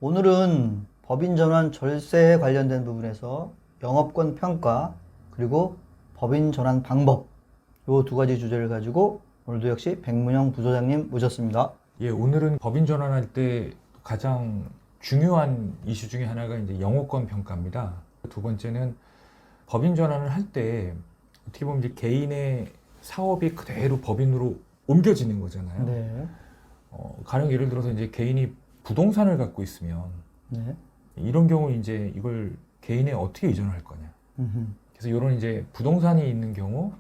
오늘은 법인 전환 절세에 관련된 부분에서 영업권 평가 그리고 법인 전환 방법 이 두 가지 주제를 가지고 오늘도 역시 백문영 부소장님 모셨습니다. 예, 오늘은 법인 전환할 때 가장 중요한 이슈 중에 하나가 이제 영업권 평가입니다. 두 번째는 법인 전환을 할 때 어떻게 보면 이제 개인의 사업이 그대로 법인으로 옮겨지는 거잖아요. 네. 가령 예를 들어서 이제 개인이 부동산을 갖고 있으면 네. 이런 경우 이제 이걸 개인에 어떻게 이전할 거냐. 그래서 이런 이제 부동산이 있는 경우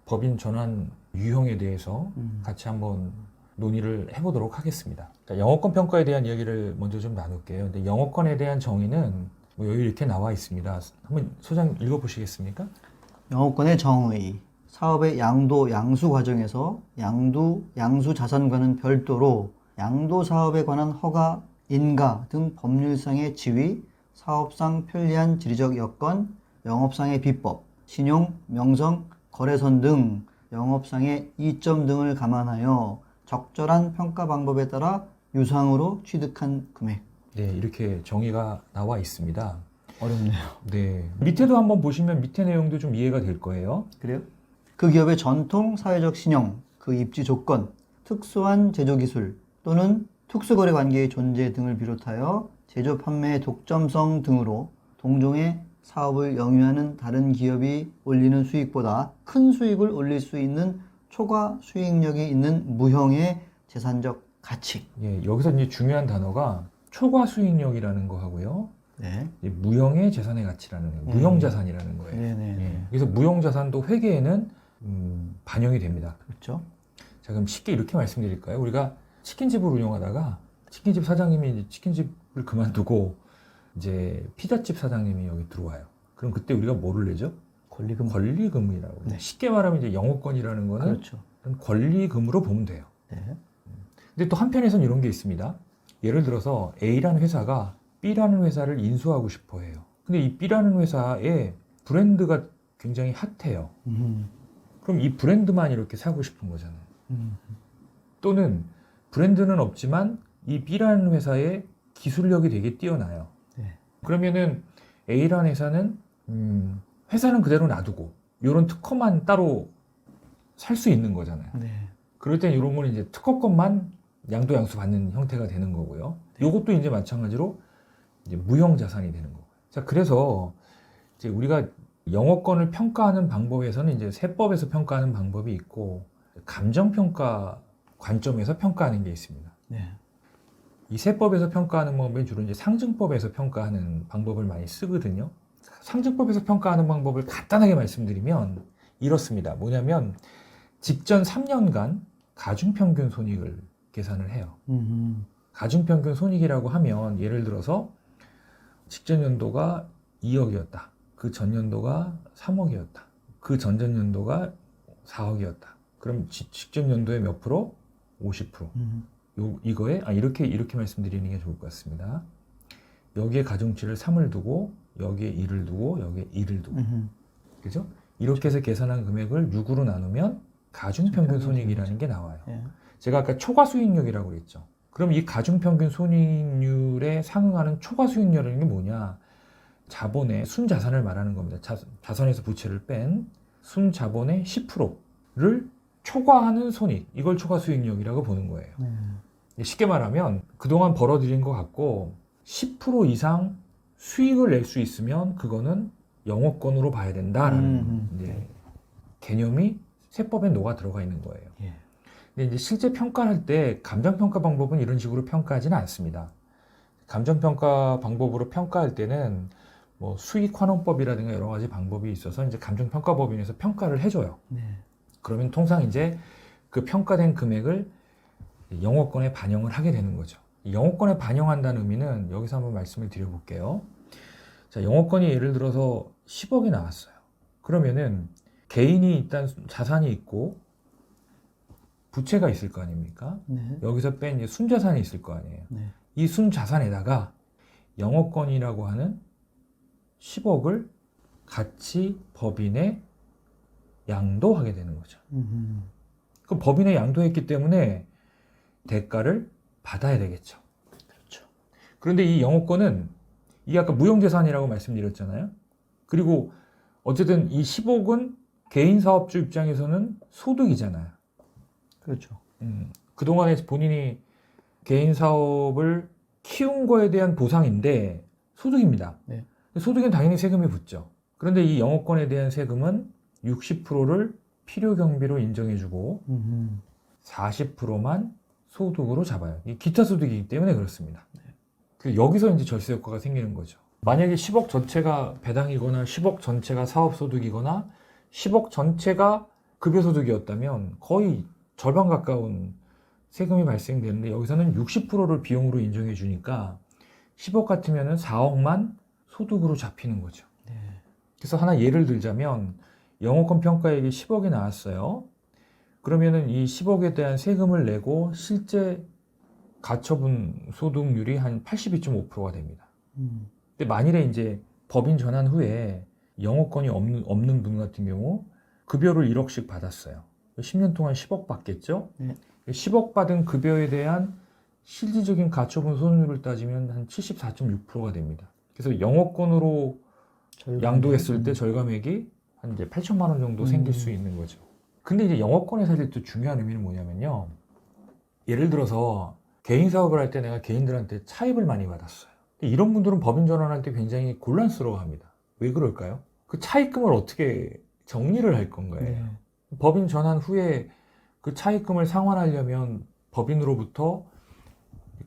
법인 전환 유형에 대해서 같이 한번 논의를 해보도록 하겠습니다. 영업권 평가에 대한 이야기를 먼저 좀 나눌게요. 근데 영업권에 대한 정의는 뭐 여기 이렇게 나와 있습니다. 한번 소장 읽어보시겠습니까? 영업권의 정의. 사업의 양도, 양수 과정에서 양도, 양수 자산과는 별도로 양도 사업에 관한 허가, 인가 등 법률상의 지위, 사업상 편리한 지리적 여건, 영업상의 비법, 신용, 명성, 거래선 등 영업상의 이점 등을 감안하여 적절한 평가 방법에 따라 유상으로 취득한 금액. 네, 이렇게 정의가 나와 있습니다. 어렵네요. 네, 밑에도 한번 보시면 밑에 내용도 좀 이해가 될 거예요. 그래요? 그 기업의 전통 사회적 신용, 그 입지 조건, 특수한 제조 기술 또는 특수거래 관계의 존재 등을 비롯하여 제조 판매의 독점성 등으로 동종의 사업을 영위하는 다른 기업이 올리는 수익보다 큰 수익을 올릴 수 있는 초과 수익력이 있는 무형의 재산적 가치. 예, 여기서 이제 중요한 단어가 초과 수익력이라는 거 하고요. 네. 이제 무형의 재산의 가치라는 거예요. 무형 자산이라는 거예요. 네네. 예, 그래서 무형 자산도 회계에는 반영이 됩니다. 그렇죠. 자, 그럼 쉽게 이렇게 말씀드릴까요? 우리가 치킨집을 운영하다가 치킨집 사장님이 이제 치킨집을 그만두고 이제 피자집 사장님이 여기 들어와요. 그럼 그때 우리가 뭐를 내죠? 권리금. 권리금이라고. 네. 쉽게 말하면 이제 영업권이라는 거는 그렇죠. 권리금으로 보면 돼요. 네. 근데 또 한편에서는 이런 게 있습니다. 예를 들어서 A라는 회사가 B라는 회사를 인수하고 싶어 해요. 근데 이 B라는 회사의 브랜드가 굉장히 핫해요. 그럼 이 브랜드만 이렇게 사고 싶은 거잖아요. 또는 브랜드는 없지만 이 B라는 회사의 기술력이 되게 뛰어나요. 네. 그러면은 A라는 회사는 회사는 그대로 놔두고 이런 특허만 따로 살 수 있는 거잖아요. 네. 그럴 땐 이런 거는 이제 특허권만 양도양수 받는 형태가 되는 거고요. 이것도 이제 마찬가지로 이제 무형 자산이 되는 거고요. 자, 그래서 이제 우리가 영업권을 평가하는 방법에서는 이제 세법에서 평가하는 방법이 있고 감정평가 관점에서 평가하는 게 있습니다. 네. 이 세법에서 평가하는 방법은 주로 이제 상증법에서 평가하는 방법을 많이 쓰거든요. 상증법에서 평가하는 방법을 간단하게 말씀드리면 이렇습니다. 뭐냐면 직전 3년간 가중평균 손익을 계산을 해요. 가중평균 손익이라고 하면 예를 들어서 직전 연도가 2억이었다. 그 전년도가 3억이었다. 그 전전년도가 4억이었다. 그럼 직전 연도의 몇 프로? 50%. 이거에 이렇게 말씀드리는 게 좋을 것 같습니다. 여기에 가중치를 3을 두고 여기에 1을 두고 여기에 2를 두고 그죠? 이렇게 해서 계산한 금액을 6으로 나누면 가중평균 손익이라는 게 나와요. 네. 제가 아까 초과 수익률이라고 그랬죠. 그럼 이 가중평균 손익률에 상응하는 초과 수익률이라는 게 뭐냐? 자본의 순자산을 말하는 겁니다. 자산에서 부채를 뺀 순자본의 10%를 초과하는 손익, 이걸 초과 수익률이라고 보는 거예요. 쉽게 말하면 그동안 벌어들인 것 같고 10% 이상 수익을 낼 수 있으면 그거는 영업권으로 봐야 된다라는 이제 개념이 세법에 녹아 들어가 있는 거예요. 예. 근데 이제 실제 평가할 때 감정평가 방법은 이런 식으로 평가하지는 않습니다. 감정평가 방법으로 평가할 때는 뭐 수익환원법이라든가 여러 가지 방법이 있어서 이제 감정평가법인에서 평가를 해줘요. 네. 그러면 통상 이제 그 평가된 금액을 영업권에 반영을 하게 되는 거죠. 영업권에 반영한다는 의미는 여기서 한번 말씀을 드려볼게요. 자, 영업권이 예를 들어서 10억이 나왔어요. 그러면은 개인이 일단 자산이 있고 부채가 있을 거 아닙니까? 네. 여기서 뺀 순자산이 있을 거 아니에요. 네. 이 순자산에다가 영업권이라고 하는 10억을 같이 법인에 양도하게 되는 거죠. 그럼 법인에 양도했기 때문에 대가를 받아야 되겠죠. 그렇죠. 그런데 이 영업권은 이게 아까 무형재산이라고 말씀드렸잖아요. 그리고 어쨌든 이 10억은 개인 사업주 입장에서는 소득이잖아요. 그렇죠. 그동안에 본인이 개인 사업을 키운 거에 대한 보상인데 소득입니다. 네. 소득엔 당연히 세금이 붙죠. 그런데 이 영업권에 대한 세금은 60%를 필요 경비로 인정해주고 40%만 소득으로 잡아요. 이 기타 소득이기 때문에 그렇습니다. 그래서 여기서 이제 절세 효과가 생기는 거죠. 만약에 10억 전체가 배당이거나 10억 전체가 사업 소득이거나 10억 전체가 급여 소득이었다면 거의 절반 가까운 세금이 발생되는데 여기서는 60%를 비용으로 인정해 주니까 10억 같으면 4억만 소득으로 잡히는 거죠. 네. 그래서 하나 예를 들자면 영업권 평가액이 10억이 나왔어요. 그러면은 이 10억에 대한 세금을 내고 실제 가처분 소득률이 한 82.5%가 됩니다. 근데 만일에 이제 법인 전환 후에 영업권이 없는 분 같은 경우 급여를 1억씩 받았어요. 10년 동안 10억 받겠죠? 네. 10억 받은 급여에 대한 실질적인 가처분 소득률을 따지면 한 74.6%가 됩니다. 그래서 영업권으로 양도했을 때 절감액이 한 이제 8천만 원 정도 생길 수 있는 거죠. 근데 이제 영업권의 사실 또 중요한 의미는 뭐냐면요. 예를 들어서 개인 사업을 할 때 내가 개인들한테 차입을 많이 받았어요. 이런 분들은 법인 전환할 때 굉장히 곤란스러워합니다. 왜 그럴까요? 그 차입금을 어떻게 정리를 할 건가요? 네. 법인 전환 후에 그 차입금을 상환하려면 법인으로부터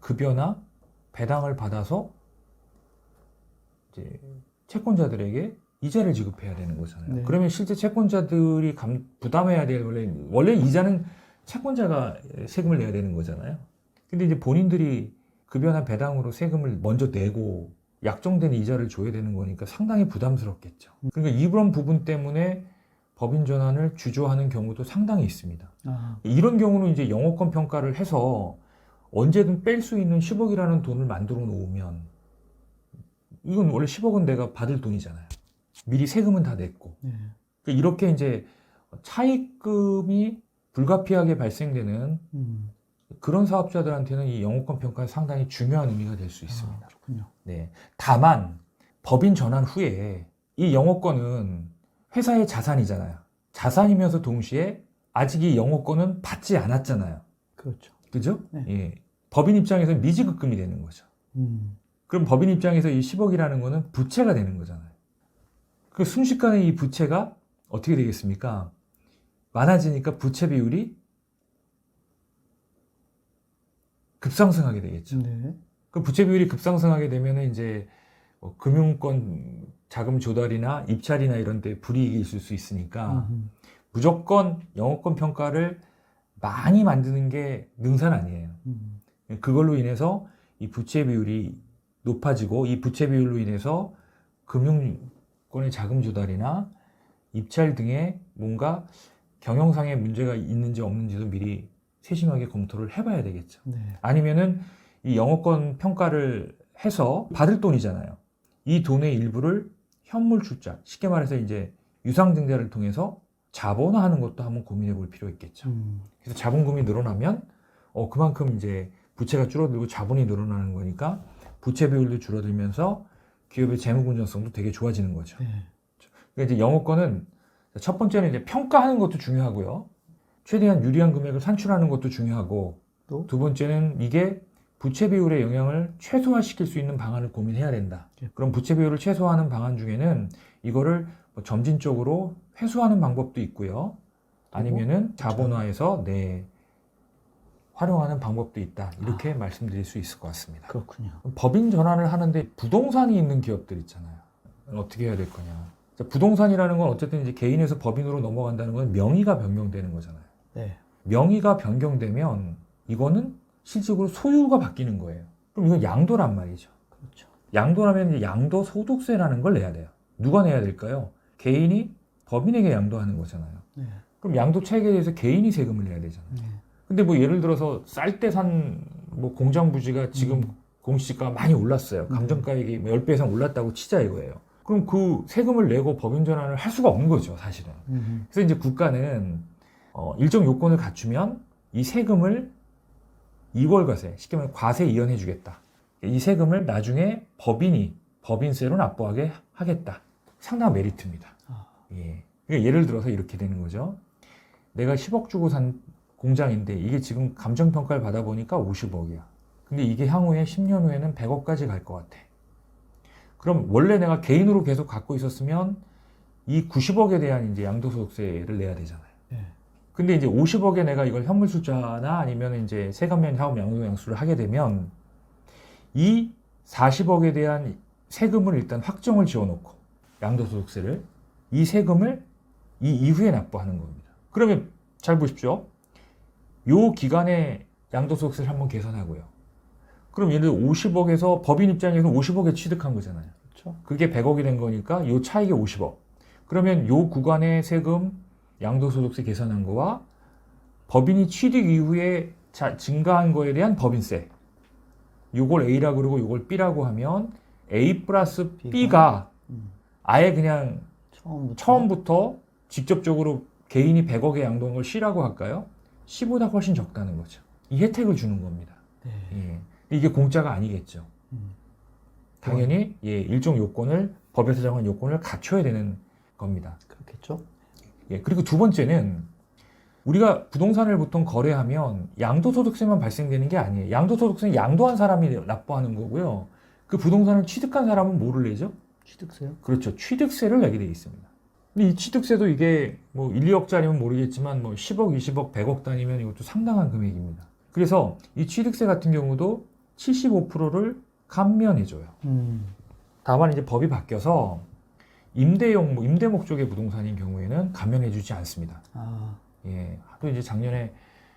급여나 배당을 받아서 이제 채권자들에게 이자를 지급해야 되는 거잖아요. 네. 그러면 실제 채권자들이 부담해야 될 원래 이자는 채권자가 세금을 내야 되는 거잖아요. 근데 이제 본인들이 급여나 배당으로 세금을 먼저 내고 약정된 이자를 줘야 되는 거니까 상당히 부담스럽겠죠. 그러니까 이런 부분 때문에 법인 전환을 주저하는 경우도 상당히 있습니다. 이런 경우는 이제 영업권 평가를 해서 언제든 뺄 수 있는 10억이라는 돈을 만들어 놓으면 이건 원래 10억은 내가 받을 돈이잖아요. 미리 세금은 다 냈고. 네. 그러니까 이렇게 이제 차입금이 불가피하게 발생되는 그런 사업자들한테는 이 영업권 평가는 상당히 중요한 의미가 될 수 있습니다. 그렇군요. 네. 다만 법인 전환 후에 이 영업권은 회사의 자산이잖아요. 자산이면서 동시에 아직 이 영업권은 받지 않았잖아요. 그렇죠. 그죠? 네. 예. 법인 입장에서는 미지급금이 되는 거죠. 그럼 법인 입장에서 이 10억이라는 거는 부채가 되는 거잖아요. 그 순식간에 이 부채가 어떻게 되겠습니까? 많아지니까 부채 비율이 급상승하게 되겠죠. 네. 그 부채 비율이 급상승하게 되면 이제 뭐 금융권 자금 조달이나 입찰이나 이런 데 불이익이 있을 수 있으니까 무조건 영업권 평가를 많이 만드는 게 능사는 아니에요. 그걸로 인해서 이 부채 비율이 높아지고 이 부채 비율로 인해서 금융권의 자금 조달이나 입찰 등의 뭔가 경영상의 문제가 있는지 없는지도 미리 세심하게 검토를 해봐야 되겠죠. 네. 아니면은 이 영업권 평가를 해서 받을 돈이잖아요. 이 돈의 일부를 현물 출자, 쉽게 말해서 이제 유상증자를 통해서 자본화하는 것도 한번 고민해 볼 필요가 있겠죠. 그래서 자본금이 늘어나면 그만큼 이제 부채가 줄어들고 자본이 늘어나는 거니까 부채 비율도 줄어들면서 기업의 재무 건전성도 되게 좋아지는 거죠. 네. 그러니까 이제 영업권은 첫 번째는 이제 평가하는 것도 중요하고요. 최대한 유리한 금액을 산출하는 것도 중요하고 또? 두 번째는 이게 부채 비율의 영향을 최소화시킬 수 있는 방안을 고민해야 된다. 그럼 부채 비율을 최소화하는 방안 중에는 이거를 뭐 점진적으로 회수하는 방법도 있고요. 아니면은 자본화해서 활용하는 방법도 있다. 이렇게 말씀드릴 수 있을 것 같습니다. 그렇군요. 법인 전환을 하는데 부동산이 있는 기업들 있잖아요. 어떻게 해야 될 거냐. 부동산이라는 건 어쨌든 이제 개인에서 법인으로 넘어간다는 건 명의가 변경되는 거잖아요. 네. 명의가 변경되면 이거는 실질적으로 소유가 바뀌는 거예요. 그럼 이건 양도란 말이죠. 그렇죠. 양도라면 이제 양도소득세라는 걸 내야 돼요. 누가 내야 될까요? 개인이 법인에게 양도하는 거잖아요. 네. 그럼 양도 차익에 대해서 개인이 세금을 내야 되잖아요. 네. 근데 뭐 예를 들어서 쌀 때 산 뭐 공장 부지가 지금 공시지가가 많이 올랐어요. 감정가액이 10배 이상 올랐다고 치자 이거예요. 그럼 그 세금을 내고 법인 전환을 할 수가 없는 거죠, 사실은. 그래서 이제 국가는 일정 요건을 갖추면 이 세금을 이월과세, 쉽게 말해 과세 이연해 주겠다. 이 세금을 나중에 법인이 법인세로 납부하게 하겠다. 상당한 메리트입니다. 예. 그러니까 예를 들어서 이렇게 되는 거죠. 내가 10억 주고 산 공장인데 이게 지금 감정평가를 받아보니까 50억이야. 근데 이게 향후에 10년 후에는 100억까지 갈 것 같아. 그럼 원래 내가 개인으로 계속 갖고 있었으면 이 90억에 대한 이제 양도소득세를 내야 되잖아요. 근데 이제 50억에 내가 이걸 현물출자나 아니면 이제 세금면 사업 양도양수를 하게 되면 이 40억에 대한 세금을 일단 확정을 지어놓고 양도소득세를 이 세금을 이 이후에 납부하는 겁니다. 그러면 잘 보십시오. 요 기간에 양도소득세를 한번 계산하고요. 그럼 예를 들어 50억에서 법인 입장에서 50억에 취득한 거잖아요. 그렇죠. 그게 100억이 된 거니까 요 차익이 50억. 그러면 요 구간의 세금 양도소득세 계산한 거와 법인이 취득 이후에 증가한 거에 대한 법인세. 요걸 A라고 그러고 요걸 B라고 하면 A 플러스 B가 아예 그냥 처음부터 직접적으로 개인이 100억에 양도한 걸 C라고 할까요? C보다 훨씬 적다는 거죠. 이 혜택을 주는 겁니다. 예. 이게 공짜가 아니겠죠. 당연히 예, 일종 요건을 법에서 정한 요건을 갖춰야 되는 겁니다. 그렇겠죠. 예, 그리고 두 번째는 우리가 부동산을 보통 거래하면 양도소득세만 발생되는 게 아니에요. 양도소득세는 양도한 사람이 납부하는 거고요. 그 부동산을 취득한 사람은 뭐를 내죠? 취득세요? 그렇죠. 취득세를 내게 되어 있습니다. 근데 이 취득세도 이게 뭐 1, 2억짜리면 모르겠지만 뭐 10억, 20억, 100억 단위면 이것도 상당한 금액입니다. 그래서 이 취득세 같은 경우도 75%를 감면해줘요. 다만 이제 법이 바뀌어서 임대용, 임대 목적의 부동산인 경우에는 감면해주지 않습니다. 예, 하도 이제 작년에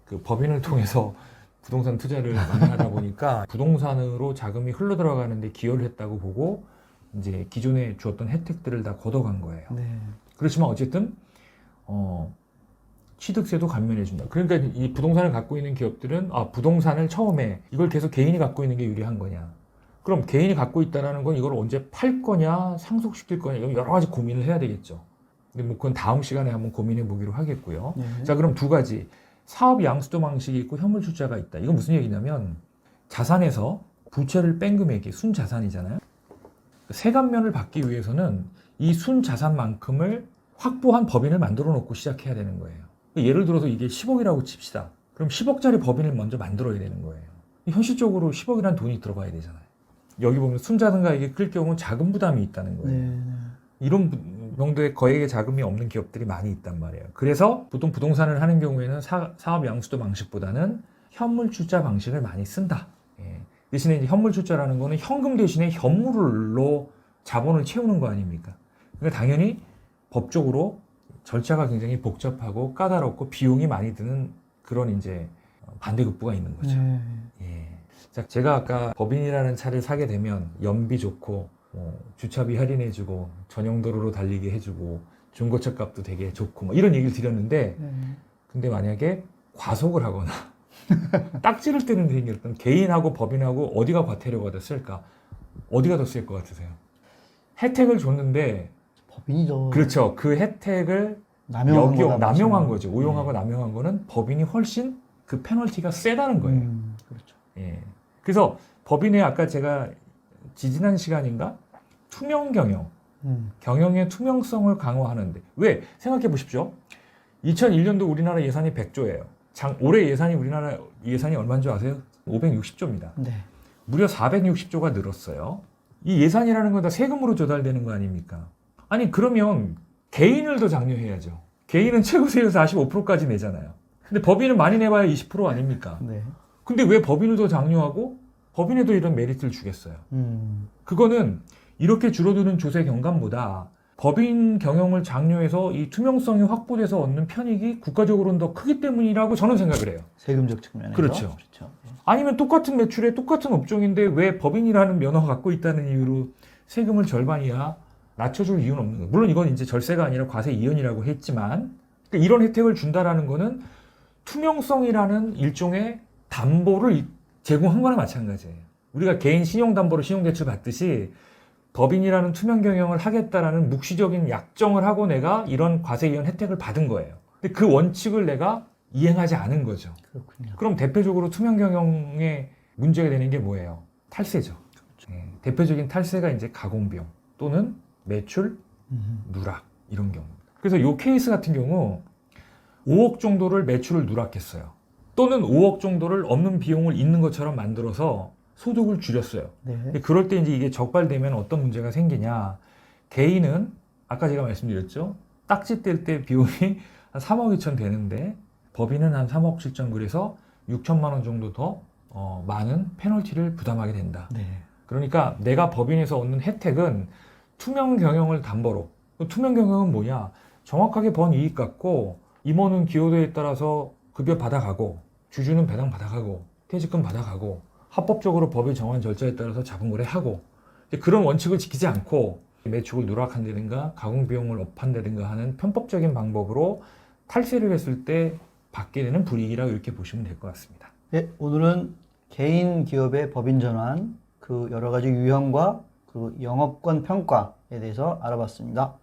그 법인을 통해서 부동산 투자를 많이 하다 보니까 부동산으로 자금이 흘러 들어가는데 기여를 했다고 보고 이제 기존에 주었던 혜택들을 다 걷어간 거예요. 네. 그렇지만 어쨌든 취득세도 감면해준다. 그러니까 이 부동산을 갖고 있는 기업들은 부동산을 처음에 이걸 계속 개인이 갖고 있는 게 유리한 거냐? 그럼 개인이 갖고 있다라는 건 이걸 언제 팔 거냐, 상속시킬 거냐, 이런 여러 가지 고민을 해야 되겠죠. 근데 뭐 그건 다음 시간에 한번 고민해 보기로 하겠고요. 네. 자, 그럼 두 가지. 사업 양수도 방식이 있고 현물 출자가 있다. 이건 무슨 얘기냐면 자산에서 부채를 뺀 금액이 순자산이잖아요. 세감면을 받기 위해서는 이 순자산만큼을 확보한 법인을 만들어 놓고 시작해야 되는 거예요. 예를 들어서 이게 10억이라고 칩시다. 그럼 10억짜리 법인을 먼저 만들어야 되는 거예요. 현실적으로 10억이라는 돈이 들어가야 되잖아요. 여기 보면 순자산가액이 클 경우는 자금 부담이 있다는 거예요. 네. 이런 정도의 거액의 자금이 없는 기업들이 많이 있단 말이에요. 그래서 보통 부동산을 하는 경우에는 사업 양수도 방식보다는 현물 출자 방식을 많이 쓴다. 예. 대신에 이제 현물 출자라는 거는 현금 대신에 현물로 자본을 채우는 거 아닙니까? 그러니까 당연히 법적으로 절차가 굉장히 복잡하고 까다롭고 비용이 많이 드는 그런 이제 반대급부가 있는 거죠. 네. 예. 자, 제가 아까 법인이라는 차를 사게 되면 연비 좋고 주차비 할인해주고 전용 도로로 달리게 해주고 중고차 값도 되게 좋고 뭐 이런 얘기를 드렸는데 근데 만약에 과속을 하거나 딱지를 떼는 일이 생겼던 개인하고 법인하고 어디가 과태료가 더 쓸까? 어디가 더 쓸 것 같으세요? 혜택을 줬는데 법인이죠. 그렇죠. 그 혜택을 남용한 거죠. 오용하고 남용한 거는 법인이 훨씬 그 페널티가 세다는 거예요. 그렇죠. 예. 그래서 법인의 아까 제가 지지난 시간인가 투명 경영, 경영의 투명성을 강화하는데 왜? 생각해 보십시오. 2001년도 우리나라 예산이 100조예요. 올해 예산이 우리나라 예산이 얼마인 줄 아세요? 560조입니다. 네. 무려 460조가 늘었어요. 이 예산이라는 건 다 세금으로 조달되는 거 아닙니까? 아니 그러면 개인을 더 장려해야죠. 개인은 최고세율 45%까지 내잖아요. 근데 법인은 많이 내봐야 20% 아닙니까? 네. 근데 왜 법인을 더 장려하고 법인에도 이런 메리트를 주겠어요? 그거는 이렇게 줄어드는 조세 경감보다 법인 경영을 장려해서 이 투명성이 확보돼서 얻는 편익이 국가적으로는 더 크기 때문이라고 저는 생각을 해요. 세금적 측면에서. 그렇죠. 그렇죠. 아니면 똑같은 매출에 똑같은 업종인데 왜 법인이라는 면허가 갖고 있다는 이유로 세금을 절반 이하 낮춰줄 이유는 없는 거예요. 물론 이건 이제 절세가 아니라 과세 이연이라고 했지만 그러니까 이런 혜택을 준다라는 거는 투명성이라는 일종의 담보를 제공한 거나 마찬가지예요. 우리가 개인 신용담보로 신용대출 받듯이 법인이라는 투명 경영을 하겠다라는 묵시적인 약정을 하고 내가 이런 과세 이연 혜택을 받은 거예요. 근데 그 원칙을 내가 이행하지 않은 거죠. 그렇군요. 그럼 대표적으로 투명 경영에 문제가 되는 게 뭐예요? 탈세죠. 대표적인 탈세가 이제 가공비용 또는 매출 누락 이런 경우입니다. 그래서 이 케이스 같은 경우 5억 정도를 매출을 누락했어요. 또는 5억 정도를 없는 비용을 있는 것처럼 만들어서 소득을 줄였어요. 네. 근데 그럴 때 이제 이게 적발되면 어떤 문제가 생기냐. 개인은 아까 제가 말씀드렸죠. 딱지 뗄 때 비용이 한 3억 2천 되는데 법인은 한 3억 7천 그래서 6천만 원 정도 더 많은 페널티를 부담하게 된다. 네. 그러니까 내가 법인에서 얻는 혜택은 투명 경영을 담보로. 투명 경영은 뭐냐? 정확하게 번 이익 갖고 임원은 기여도에 따라서 급여 받아가고 주주는 배당 받아가고 퇴직금 받아가고 합법적으로 법이 정한 절차에 따라서 자본거래하고 그런 원칙을 지키지 않고 매축을 누락한다든가 가공비용을 업한다든가 하는 편법적인 방법으로 탈세를 했을 때 받게 되는 불이익이라고 이렇게 보시면 될 것 같습니다. 네, 오늘은 개인 기업의 법인 전환, 그 여러 가지 유형과 그 영업권 평가에 대해서 알아봤습니다.